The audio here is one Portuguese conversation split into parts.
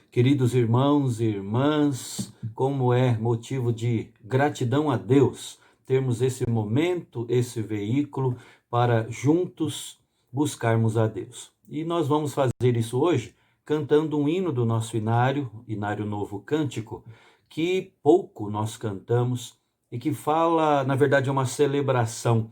Queridos irmãos e irmãs, como é motivo de gratidão a Deus termos esse momento, esse veículo para juntos buscarmos a Deus. E nós vamos fazer isso hoje cantando um hino do nosso Inário Novo Cântico, que pouco nós cantamos e que fala, na verdade, é uma celebração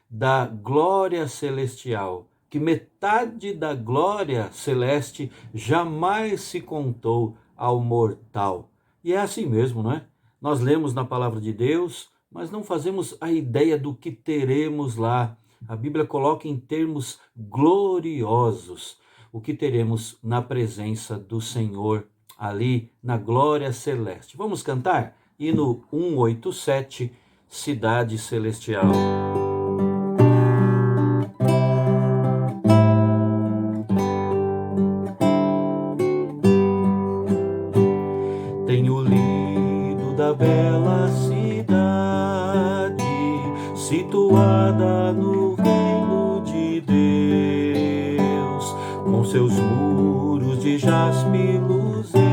da glória celestial, que metade da glória celeste jamais se contou ao mortal. E é assim mesmo, não é? Nós lemos na palavra de Deus, mas não fazemos a ideia do que teremos lá. A Bíblia coloca em termos gloriosos o que teremos na presença do Senhor, ali na glória celeste. Vamos cantar? Hino 187, Cidade Celestial. Tenho lido da bela cidade, situada no reino de Deus, com seus muros de jaspe luzente,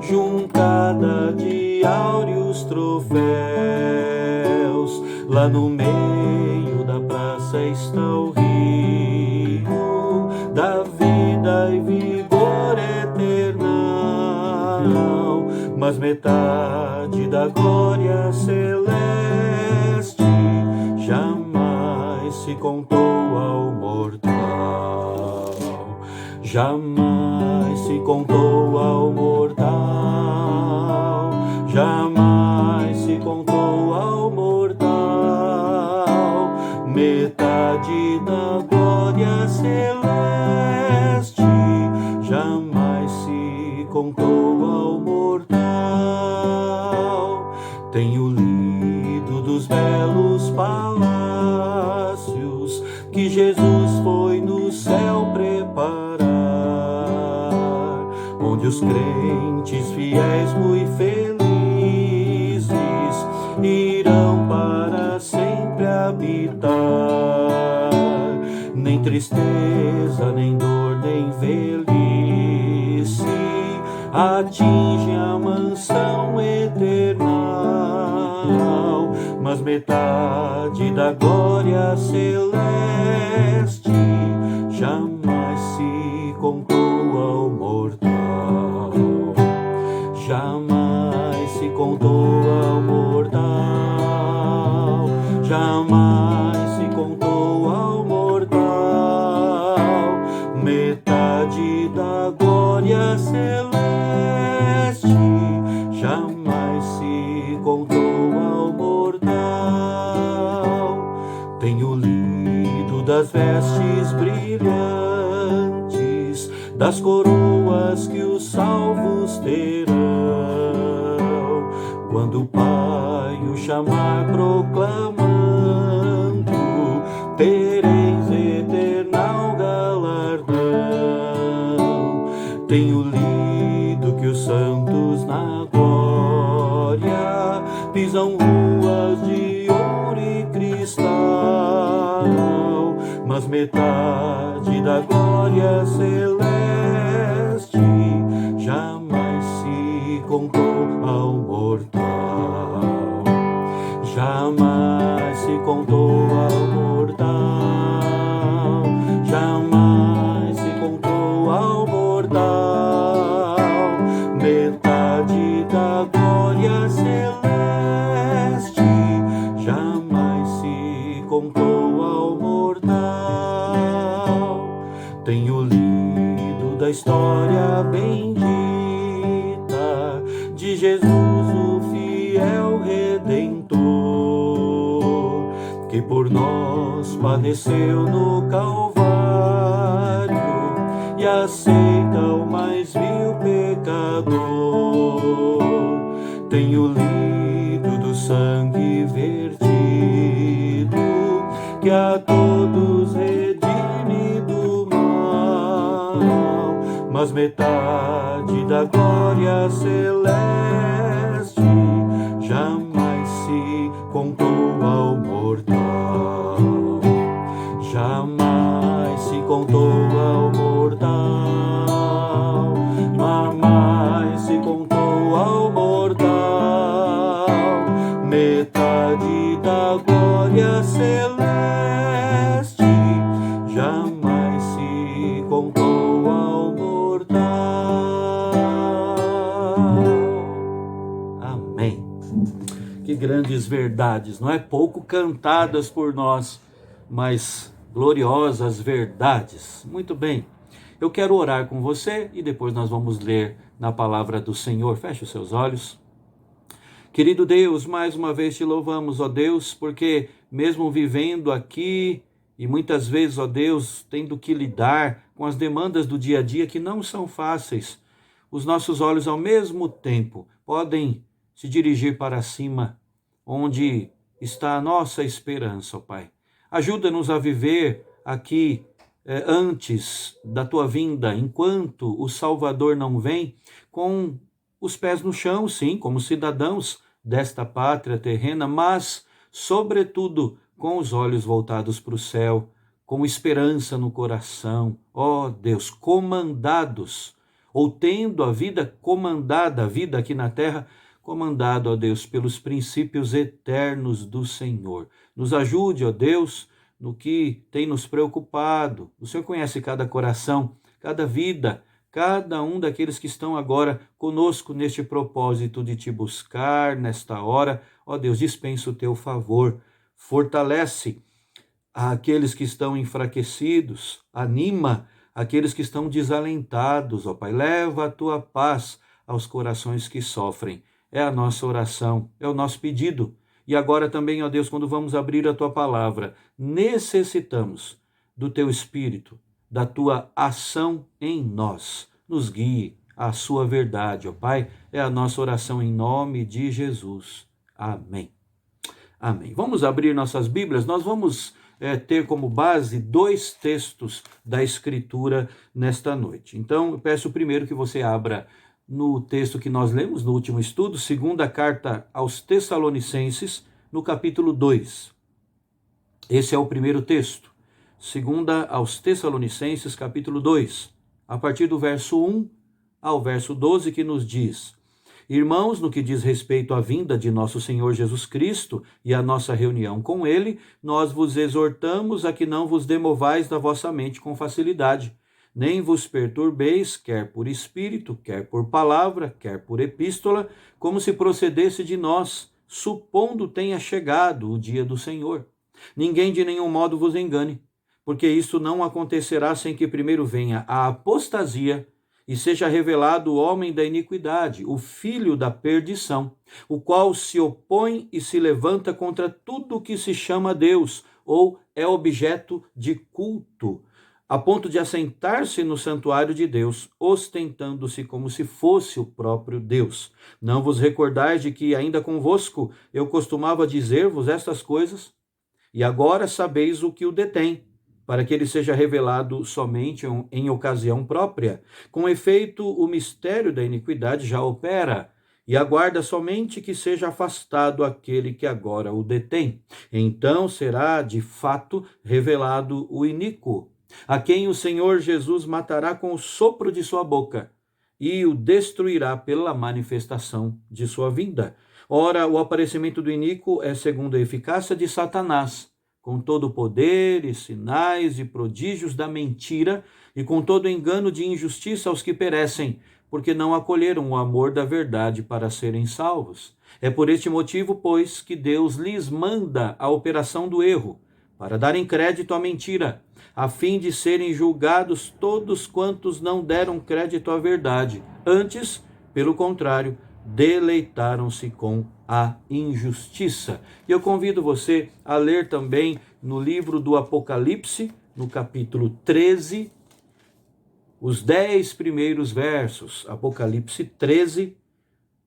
juncada de áureos troféus. Lá no meio da praça está o rio da vida e vigor eterna, mas metade da glória celeste jamais se contou ao mortal. Jamais se contou ao mortal. Jamais se contou ao mortal. Metade da glória celeste jamais se contou ao mortal. Tenho lido dos belos palácios que Jesus foi no céu preparar, onde os crentes fiéis muito felizes irão para sempre habitar. Nem tristeza, nem dor, nem velhice atinge a mansão eternal, mas metade da glória celeste jamais se contou ao mortal. Jamais se contou ao mortal. Jamais se contou ao mortal. Metade da glória celeste jamais se contou ao mortal. Tenho lido das vestes brilhantes, das coroas que os salvos terão, quando o Pai o chamar proclamando, tereis eternal galardão. Tenho lido que os santos na glória pisam ruas de ouro e cristal, mas metade da glória celeste jamais se contou ao mortal. Jamais se contou ao mortal. Jamais se contou ao mortal. Metade da glória celeste jamais se contou ao mortal. Tenho lido da história bendita de Jesus, o fiel Redentor, que por nós padeceu no Calvário e aceita o mais vil pecador. Tenho lido do sangue vertido, que a todos redime do mal, mas metade da glória celeste jamais se contou ao mortal. Jamais se contou ao mortal. grandes verdades, não é? Pouco cantadas por nós, mas gloriosas verdades. Muito bem, eu quero orar com você e depois nós vamos ler na palavra do Senhor. Feche os seus olhos. Querido Deus, mais uma vez te louvamos, ó Deus, porque mesmo vivendo aqui e muitas vezes, ó Deus, tendo que lidar com as demandas do dia a dia que não são fáceis, os nossos olhos ao mesmo tempo podem se dirigir para cima, onde está a nossa esperança, ó Pai. Ajuda-nos a viver aqui antes da tua vinda, enquanto o Salvador não vem, com os pés no chão, sim, como cidadãos desta pátria terrena, mas, sobretudo, com os olhos voltados para o céu, com esperança no coração, ó Deus, comandados, ou tendo a vida comandada, a vida aqui na terra, comandado, ó Deus, pelos princípios eternos do Senhor. Nos ajude, ó Deus, no que tem nos preocupado. O Senhor conhece cada coração, cada vida, cada um daqueles que estão agora conosco neste propósito de te buscar nesta hora. Ó Deus, dispensa o teu favor, fortalece aqueles que estão enfraquecidos, anima aqueles que estão desalentados, ó Pai, leva a tua paz aos corações que sofrem. É a nossa oração, é o nosso pedido. E agora também, ó Deus, quando vamos abrir a tua palavra, necessitamos do teu Espírito, da tua ação em nós. Nos guie à sua verdade, ó Pai. É a nossa oração em nome de Jesus. Amém. Amém. Vamos abrir nossas Bíblias. Nós vamos ter como base 2 textos da Escritura nesta noite. Então, eu peço primeiro que você abra no texto que nós lemos no último estudo, segunda carta aos Tessalonicenses, no capítulo 2. Esse é o primeiro texto. Segunda aos Tessalonicenses, capítulo 2, a partir do verso 1 ao verso 12, que nos diz: Irmãos, no que diz respeito à vinda de nosso Senhor Jesus Cristo e à nossa reunião com Ele, nós vos exortamos a que não vos demovais da vossa mente com facilidade, nem vos perturbeis, quer por espírito, quer por palavra, quer por epístola, como se procedesse de nós, supondo tenha chegado o dia do Senhor. Ninguém de nenhum modo vos engane, porque isso não acontecerá sem que primeiro venha a apostasia e seja revelado o homem da iniquidade, o filho da perdição, o qual se opõe e se levanta contra tudo que se chama Deus ou é objeto de culto, a ponto de assentar-se no santuário de Deus, ostentando-se como se fosse o próprio Deus. Não vos recordais de que ainda convosco eu costumava dizer-vos estas coisas? E agora sabeis o que o detém, para que ele seja revelado somente em ocasião própria. Com efeito, o mistério da iniquidade já opera, e aguarda somente que seja afastado aquele que agora o detém. Então será, de fato, revelado o iníquo, a quem o Senhor Jesus matará com o sopro de sua boca, e o destruirá pela manifestação de sua vinda. Ora, o aparecimento do iníquo é segundo a eficácia de Satanás, com todo o poder e sinais e prodígios da mentira, e com todo o engano de injustiça aos que perecem, porque não acolheram o amor da verdade para serem salvos. É por este motivo, pois, que Deus lhes manda a operação do erro, para darem crédito à mentira, a fim de serem julgados todos quantos não deram crédito à verdade. Antes, pelo contrário, deleitaram-se com a injustiça. E eu convido você a ler também no livro do Apocalipse, no capítulo 13, os 10 primeiros versos. Apocalipse 13,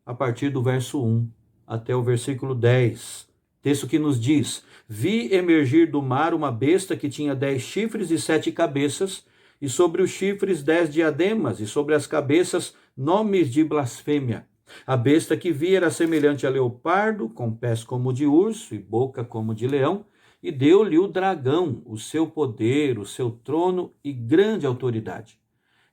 a partir do verso 1 até o versículo 10. Texto que nos diz: Vi emergir do mar uma besta que tinha 10 chifres e 7 cabeças, e sobre os chifres 10 diademas, e sobre as cabeças nomes de blasfêmia. A besta que vi era semelhante a leopardo, com pés como de urso e boca como de leão, e deu-lhe o dragão, o seu poder, o seu trono e grande autoridade.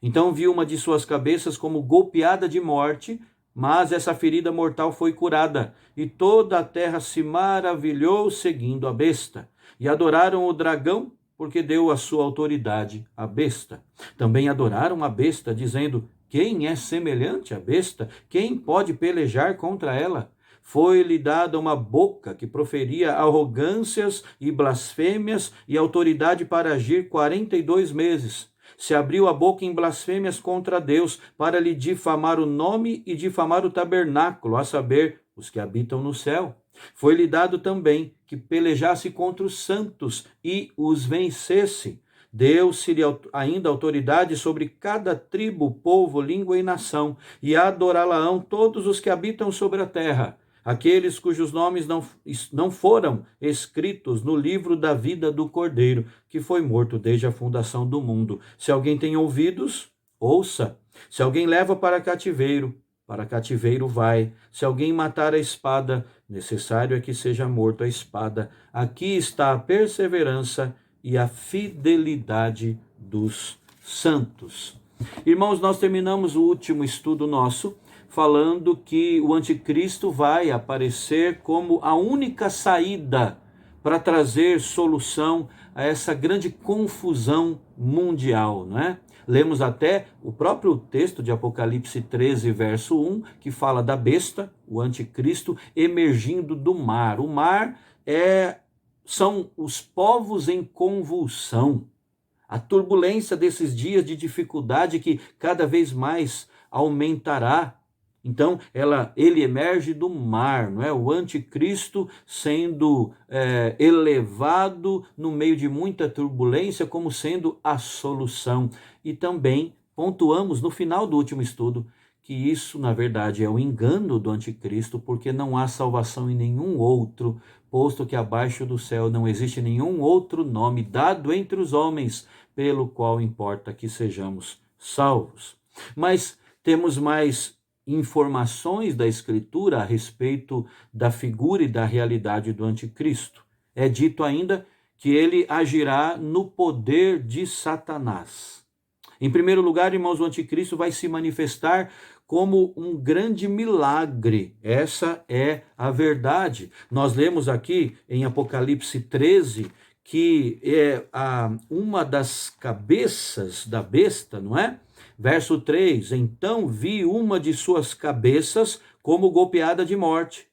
Então vi uma de suas cabeças como golpeada de morte, mas essa ferida mortal foi curada, e toda a terra se maravilhou seguindo a besta, e adoraram o dragão, porque deu a sua autoridade à besta. Também adoraram a besta, dizendo: quem é semelhante à besta? Quem pode pelejar contra ela? Foi-lhe dada uma boca que proferia arrogâncias e blasfêmias e autoridade para agir 42 meses. Se abriu a boca em blasfêmias contra Deus para lhe difamar o nome e difamar o tabernáculo, a saber, os que habitam no céu. Foi-lhe dado também que pelejasse contra os santos e os vencesse. Deu-se-lhe ainda autoridade sobre cada tribo, povo, língua e nação, e adorá-la-ão todos os que habitam sobre a terra, aqueles cujos nomes não foram escritos no livro da vida do Cordeiro, que foi morto desde a fundação do mundo. Se alguém tem ouvidos, ouça. Se alguém leva para cativeiro vai. Se alguém matar a espada, necessário é que seja morto a espada. Aqui está a perseverança e a fidelidade dos santos. Irmãos, nós terminamos o último estudo nosso falando que o anticristo vai aparecer como a única saída para trazer solução a essa grande confusão mundial, não é? Lemos até o próprio texto de Apocalipse 13, verso 1, que fala da besta, o anticristo, emergindo do mar. O mar são os povos em convulsão, a turbulência desses dias de dificuldade que cada vez mais aumentará. Então, ele emerge do mar, não é? O anticristo sendo elevado no meio de muita turbulência como sendo a solução. E também pontuamos no final do último estudo que isso, na verdade, é o engano do anticristo, porque não há salvação em nenhum outro, posto que abaixo do céu não existe nenhum outro nome dado entre os homens, pelo qual importa que sejamos salvos. Mas temos mais informações da Escritura a respeito da figura e da realidade do anticristo. É dito ainda que ele agirá no poder de Satanás. Em primeiro lugar, irmãos, o anticristo vai se manifestar como um grande milagre. Essa é a verdade. Nós lemos aqui em Apocalipse 13 que é uma das cabeças da besta, não é? Verso 3, então vi uma de suas cabeças como golpeada de morte,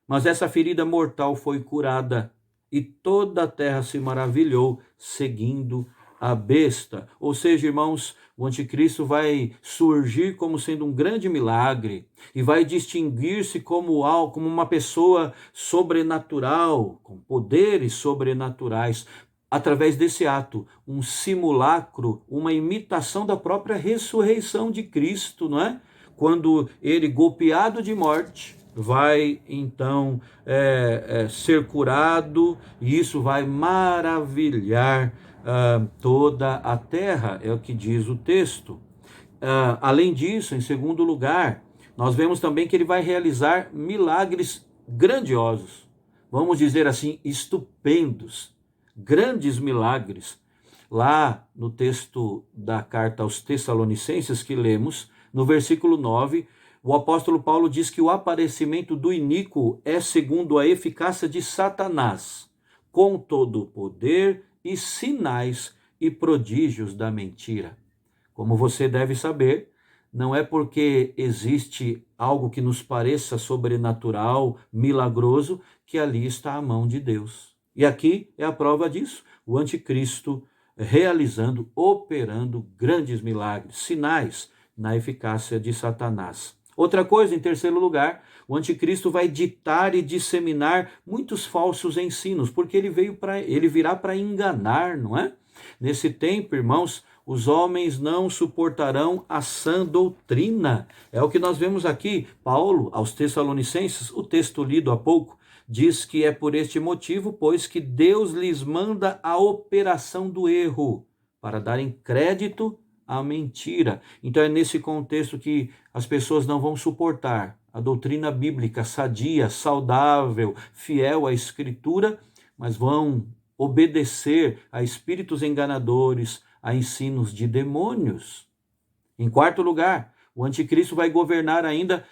mas essa ferida mortal foi curada, e toda a terra se maravilhou, seguindo a besta. Ou seja, irmãos, o anticristo vai surgir como sendo um grande milagre, e vai distinguir-se como uma pessoa sobrenatural, com poderes sobrenaturais, através desse ato, um simulacro, uma imitação da própria ressurreição de Cristo, não é? Quando ele, golpeado de morte, vai então ser curado, e isso vai maravilhar toda a terra, é o que diz o texto. Além disso, em segundo lugar, nós vemos também que ele vai realizar milagres grandiosos, vamos dizer assim, estupendos, grandes milagres. Lá no texto da carta aos Tessalonicenses que lemos, no versículo 9, o apóstolo Paulo diz que o aparecimento do iníquo é segundo a eficácia de Satanás, com todo o poder e sinais e prodígios da mentira. Como você deve saber, não é porque existe algo que nos pareça sobrenatural, milagroso, que ali está a mão de Deus. E aqui é a prova disso, o anticristo realizando, operando grandes milagres, sinais na eficácia de Satanás. Outra coisa, em terceiro lugar, o anticristo vai ditar e disseminar muitos falsos ensinos, porque ele virá para enganar, não é? Nesse tempo, irmãos, os homens não suportarão a sã doutrina. É o que nós vemos aqui, Paulo, aos Tessalonicenses, o texto lido há pouco, diz que é por este motivo, pois que Deus lhes manda a operação do erro, para darem crédito à mentira. Então é nesse contexto que as pessoas não vão suportar a doutrina bíblica sadia, saudável, fiel à Escritura, mas vão obedecer a espíritos enganadores, a ensinos de demônios. Em quarto lugar, o anticristo vai governar ainda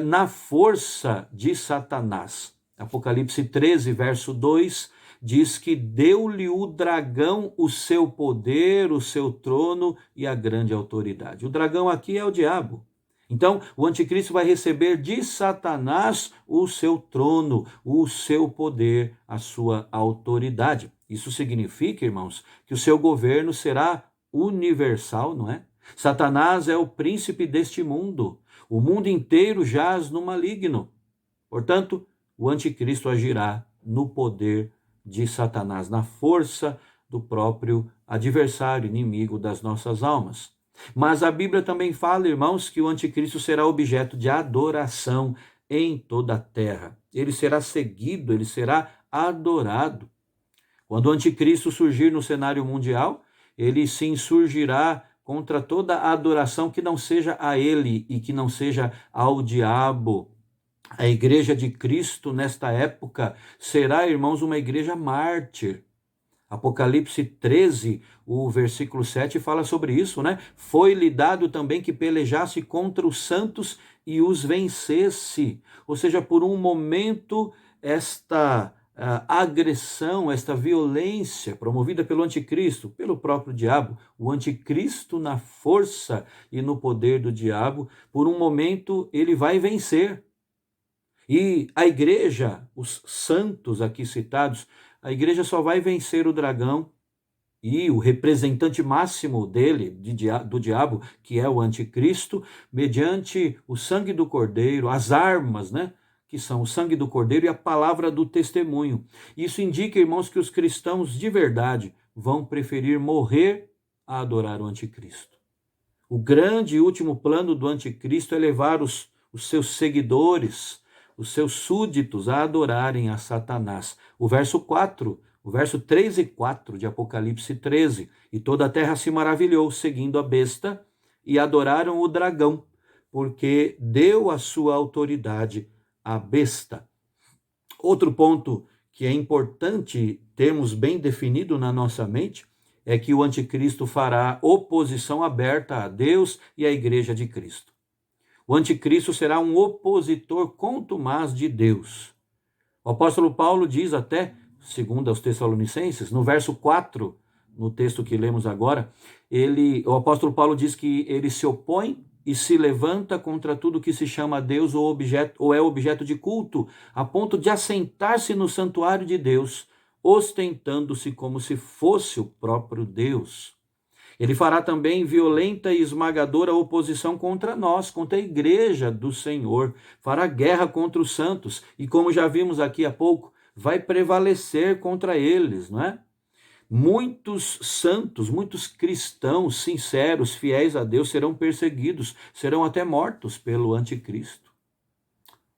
na força de Satanás. Apocalipse 13, verso 2, diz que deu-lhe o dragão o seu poder, o seu trono e a grande autoridade. O dragão aqui é o diabo. Então, o anticristo vai receber de Satanás o seu trono, o seu poder, a sua autoridade. Isso significa, irmãos, que o seu governo será universal, não é? Satanás é o príncipe deste mundo. O mundo inteiro jaz no maligno. Portanto, o anticristo agirá no poder de Satanás, na força do próprio adversário, inimigo das nossas almas. Mas a Bíblia também fala, irmãos, que o anticristo será objeto de adoração em toda a terra. Ele será seguido, ele será adorado. Quando o anticristo surgir no cenário mundial, ele se insurgirá contra toda a adoração que não seja a ele e que não seja ao diabo. A igreja de Cristo, nesta época, será, irmãos, uma igreja mártir. Apocalipse 13, o versículo 7 fala sobre isso, né? Foi-lhe dado também que pelejasse contra os santos e os vencesse. Ou seja, por um momento, esta agressão, esta violência promovida pelo anticristo, pelo próprio diabo, o anticristo na força e no poder do diabo, por um momento ele vai vencer. E a igreja, os santos aqui citados, a igreja só vai vencer o dragão e o representante máximo dele, do diabo, que é o anticristo, mediante o sangue do cordeiro, as armas, né? Que são o sangue do cordeiro e a palavra do testemunho. Isso indica, irmãos, que os cristãos de verdade vão preferir morrer a adorar o anticristo. O grande e último plano do anticristo é levar os seus seguidores, os seus súditos a adorarem a Satanás. O verso 3 e 4 de Apocalipse 13. E toda a terra se maravilhou, seguindo a besta, e adoraram o dragão, porque deu a sua autoridade à besta. Outro ponto que é importante termos bem definido na nossa mente é que o anticristo fará oposição aberta a Deus e à igreja de Cristo. O anticristo será um opositor contumaz de Deus. O apóstolo Paulo diz até, segundo aos Tessalonicenses, no verso 4, no texto que lemos agora, o apóstolo Paulo diz que ele se opõe e se levanta contra tudo que se chama Deus ou é objeto de culto, a ponto de assentar-se no santuário de Deus, ostentando-se como se fosse o próprio Deus. Ele fará também violenta e esmagadora oposição contra nós, contra a igreja do Senhor. Fará guerra contra os santos e, como já vimos aqui há pouco, vai prevalecer contra eles, não é? Muitos santos, muitos cristãos sinceros, fiéis a Deus, serão perseguidos, serão até mortos pelo anticristo.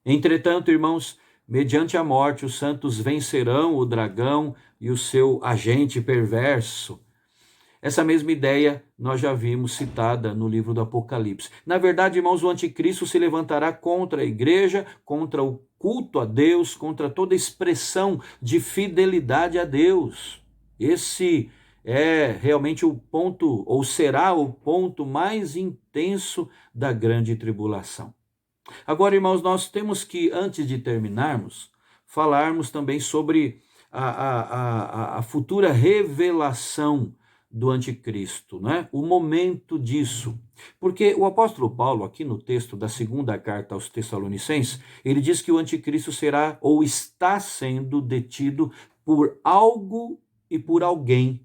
Entretanto, irmãos, mediante a morte, os santos vencerão o dragão e o seu agente perverso. Essa mesma ideia nós já vimos citada no livro do Apocalipse. Na verdade, irmãos, o anticristo se levantará contra a igreja, contra o culto a Deus, contra toda expressão de fidelidade a Deus. Esse é realmente o ponto, ou será o ponto mais intenso da grande tribulação. Agora, irmãos, nós temos que, antes de terminarmos, falarmos também sobre a futura revelação do anticristo, né? O momento disso. Porque o apóstolo Paulo, aqui no texto da segunda carta aos Tessalonicenses, ele diz que o anticristo será ou está sendo detido por algo e por alguém.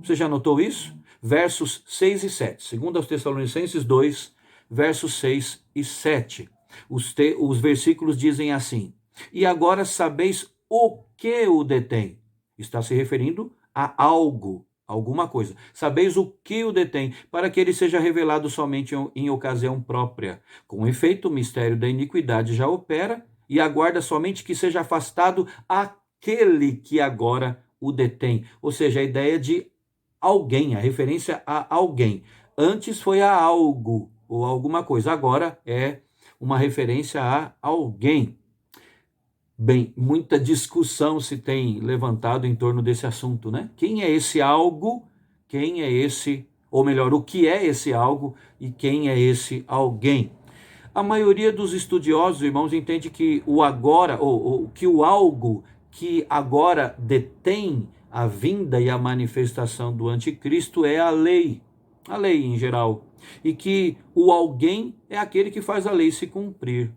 Você já notou isso? Versos 6 e 7. Segundo aos Tessalonicenses 2, versos 6 e 7. Os versículos dizem assim: e agora sabeis o que o detém. Está se referindo a algo, alguma coisa. Sabeis o que o detém, para que ele seja revelado somente em ocasião própria. Com efeito, o mistério da iniquidade já opera e aguarda somente que seja afastado aquele que agora o detém. Ou seja, a ideia de alguém, a referência a alguém. Antes foi a algo ou alguma coisa, agora é uma referência a alguém. Bem, muita discussão se tem levantado em torno desse assunto, né? Quem é esse algo? Quem é esse, ou melhor, o que é esse algo e quem é esse alguém? A maioria dos estudiosos, irmãos, entende que o agora, ou que o algo que agora detém a vinda e a manifestação do anticristo é a lei. a lei em geral, e que o alguém é aquele que faz a lei se cumprir.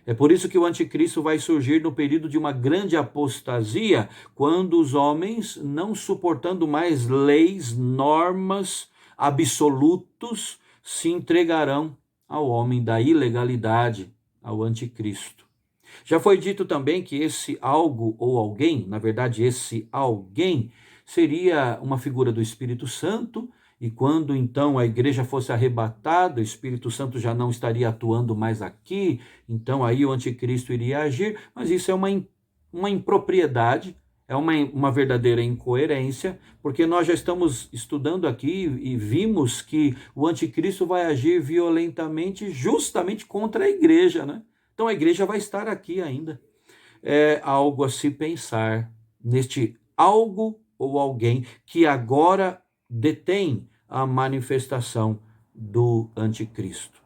É por isso que o anticristo vai surgir no período de uma grande apostasia, quando os homens, não suportando mais leis, normas, absolutos, se entregarão ao homem da ilegalidade, ao anticristo. Já foi dito também que esse algo ou alguém, na verdade esse alguém, seria uma figura do Espírito Santo, e quando então a igreja fosse arrebatada, o Espírito Santo já não estaria atuando mais aqui, então aí o anticristo iria agir, mas isso é uma impropriedade, é uma verdadeira incoerência, porque nós já estamos estudando aqui e vimos que o anticristo vai agir violentamente justamente contra a igreja, né? Então a igreja vai estar aqui ainda. É algo a se pensar neste algo ou alguém que agora detém a manifestação do anticristo.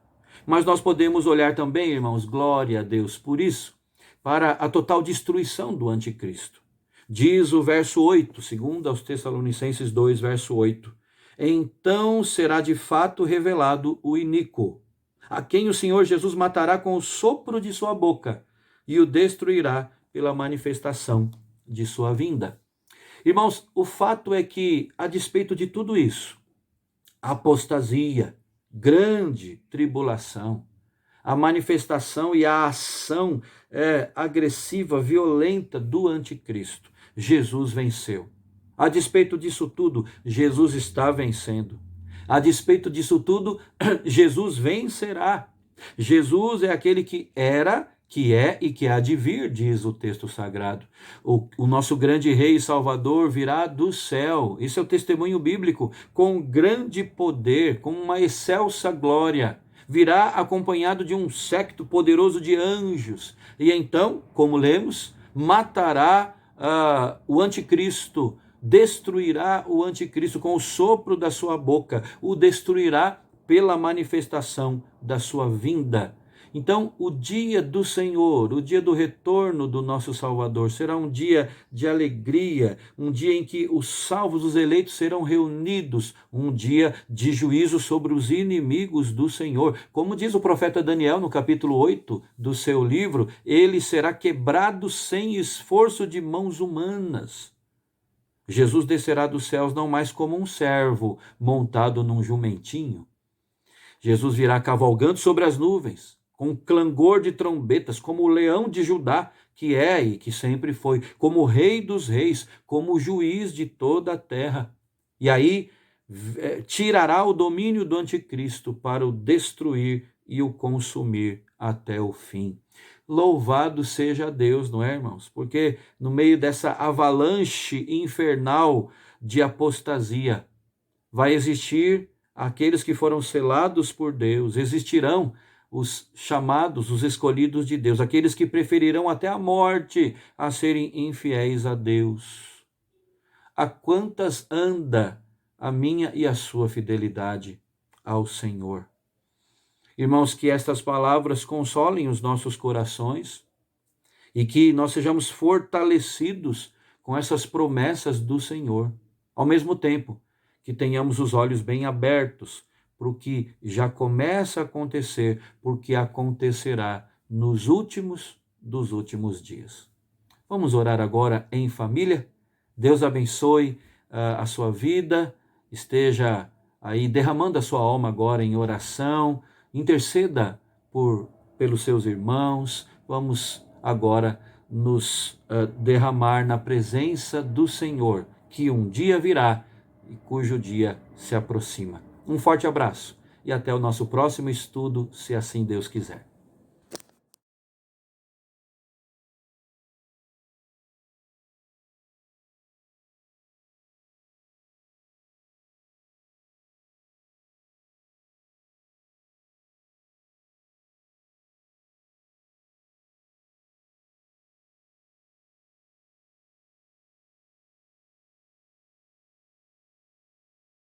Mas nós podemos olhar também, irmãos, glória a Deus por isso, para a total destruição do anticristo. Diz o verso 8, segundo aos Tessalonicenses 2, verso 8, então será de fato revelado o iníquo, a quem o Senhor Jesus matará com o sopro de sua boca e o destruirá pela manifestação de sua vinda. Irmãos, o fato é que, a despeito de tudo isso, apostasia, grande tribulação, a manifestação e a ação agressiva, violenta do anticristo, Jesus venceu. A despeito disso tudo, Jesus está vencendo. A despeito disso tudo, Jesus vencerá. Jesus é aquele que era, que é e que há de vir, diz o texto sagrado. O nosso grande rei e salvador virá do céu. Isso é o testemunho bíblico, com grande poder, com uma excelsa glória. Virá acompanhado de um séquito poderoso de anjos. E então, como lemos, matará o anticristo, destruirá o anticristo com o sopro da sua boca, o destruirá pela manifestação da sua vinda. Então, o dia do Senhor, o dia do retorno do nosso Salvador, será um dia de alegria, um dia em que os salvos, os eleitos serão reunidos, um dia de juízo sobre os inimigos do Senhor. Como diz o profeta Daniel no capítulo 8 do seu livro, ele será quebrado sem esforço de mãos humanas. Jesus descerá dos céus não mais como um servo montado num jumentinho. Jesus virá cavalgando sobre as nuvens, com clangor de trombetas, como o leão de Judá, que é e que sempre foi, como o rei dos reis, como o juiz de toda a terra. E aí tirará o domínio do anticristo para o destruir e o consumir até o fim. Louvado seja Deus, não é, irmãos? Porque no meio dessa avalanche infernal de apostasia, vai existir aqueles que foram selados por Deus, existirão os chamados, os escolhidos de Deus, aqueles que preferirão até a morte a serem infiéis a Deus. A quantas anda a minha e a sua fidelidade ao Senhor? Irmãos, que estas palavras consolem os nossos corações e que nós sejamos fortalecidos com essas promessas do Senhor. Ao mesmo tempo, que tenhamos os olhos bem abertos para o que já começa a acontecer, porque acontecerá nos últimos dos últimos dias. Vamos orar agora em família? Deus abençoe a sua vida, esteja aí derramando a sua alma agora em oração, interceda pelos seus irmãos. Vamos agora nos derramar na presença do Senhor, que um dia virá e cujo dia se aproxima. Um forte abraço e até o nosso próximo estudo, se assim Deus quiser.